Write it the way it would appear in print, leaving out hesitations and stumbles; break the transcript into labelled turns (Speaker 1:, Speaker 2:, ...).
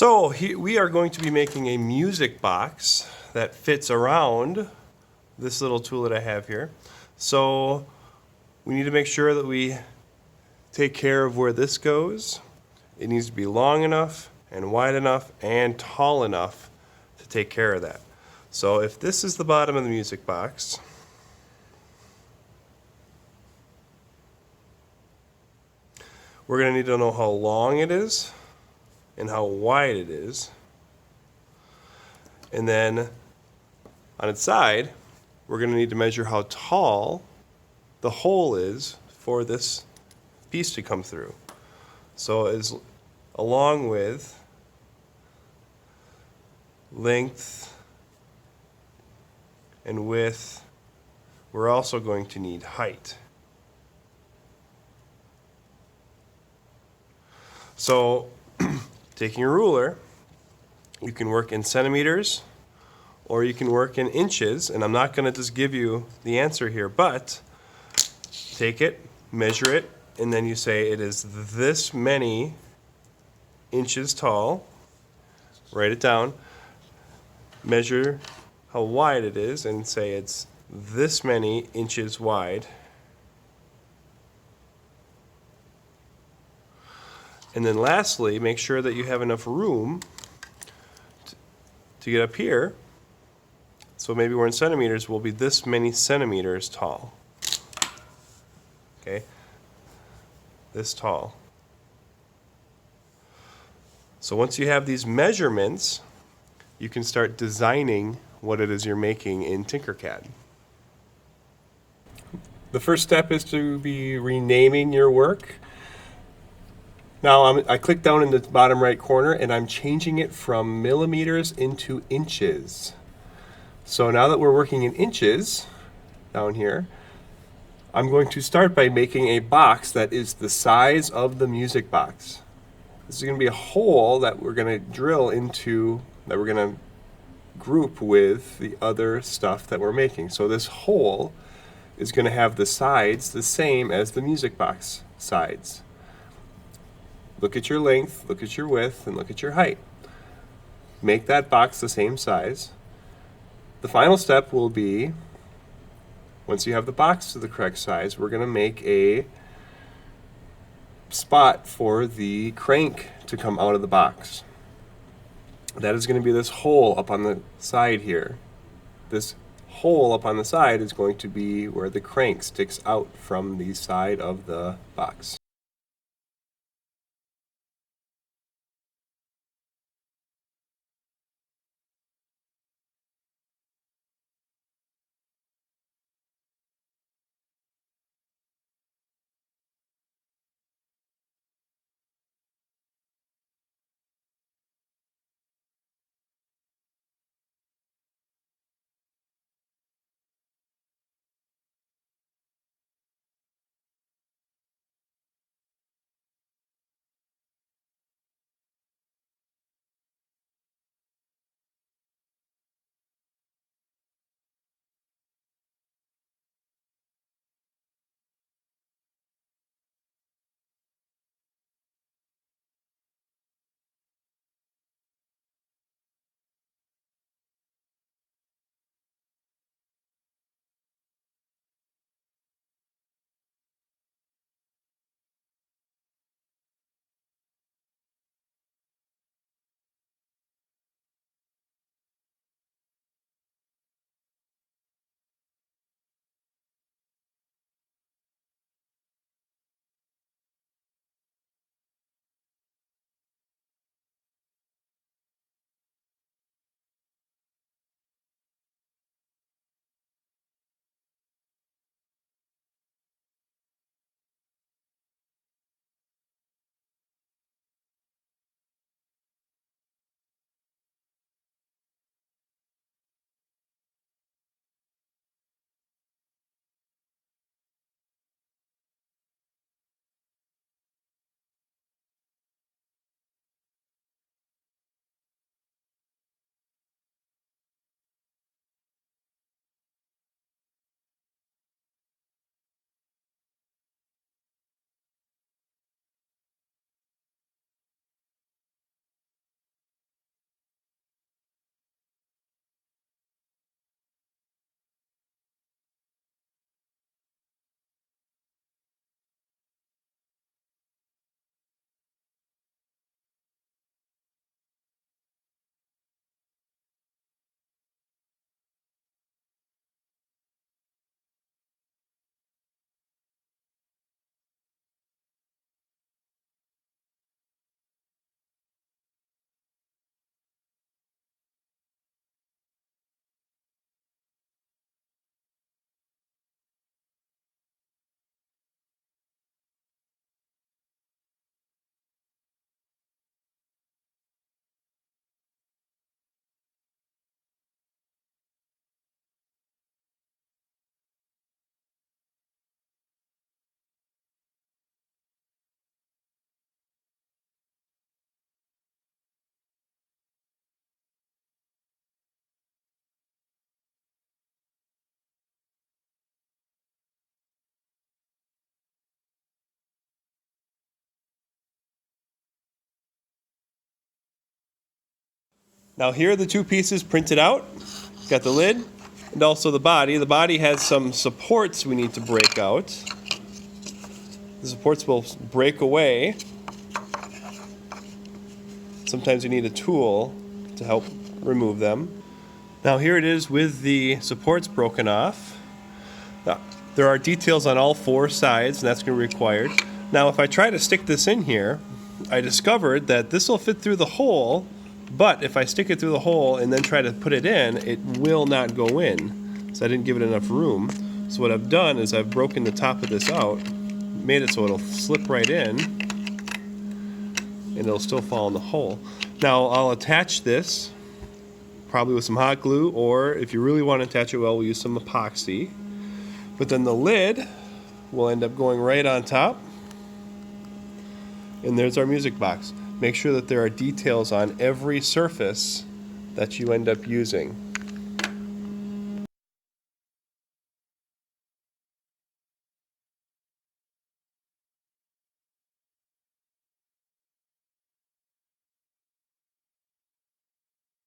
Speaker 1: So we are going to be making a music box that fits around this little tool that I have here. So we need to make sure that we take care of where this goes. It needs to be long enough and wide enough and tall enough to take care of that. So if this is the bottom of the music box, we're going to need to know how long it is and how wide it is. And then on its side, we're going to need to measure how tall the hole is for this piece to come through. So as along with length and width, we're also going to need height. So taking a ruler, you can work in centimeters or you can work in inches, and I'm not going to just give you the answer here, but take it, measure it, and then you say it is this many inches tall. Write it down. Measure how wide it is and say it's this many inches wide. And then lastly, make sure that you have enough room to get up here. So maybe we're in centimeters, we'll be this many centimeters tall. Okay? This tall. So once you have these measurements, you can start designing what it is you're making in Tinkercad. The first step is to be renaming your work. Now I click down in the bottom right corner and I'm changing it from millimeters into inches. So now that we're working in inches down here, I'm going to start by making a box that is the size of the music box. This is going to be a hole that we're going to drill into, that we're going to group with the other stuff that we're making. So this hole is going to have the sides the same as the music box sides. Look at your length, look at your width, and look at your height. Make that box the same size. The final step will be, once you have the box to the correct size, we're going to make a spot for the crank to come out of the box. That is going to be this hole up on the side here. This hole up on the side is going to be where the crank sticks out from the side of the box. Now here are the two pieces printed out. Got the lid and also the body. The body has some supports we need to break out. The supports will break away. Sometimes you need a tool to help remove them. Now here it is with the supports broken off. Now, there are details on all four sides, and that's going to be required. Now if I try to stick this in here, I discovered that this will fit through the hole, but if I stick it through the hole and then try to put it in, it will not go in. So I didn't give it enough room. So what I've done is I've broken the top of this out, made it so it'll slip right in, and it'll still fall in the hole. Now I'll attach this, probably with some hot glue, or if you really want to attach it well, we'll use some epoxy. But then the lid will end up going right on top. And there's our music box. Make sure that there are details on every surface that you end up using.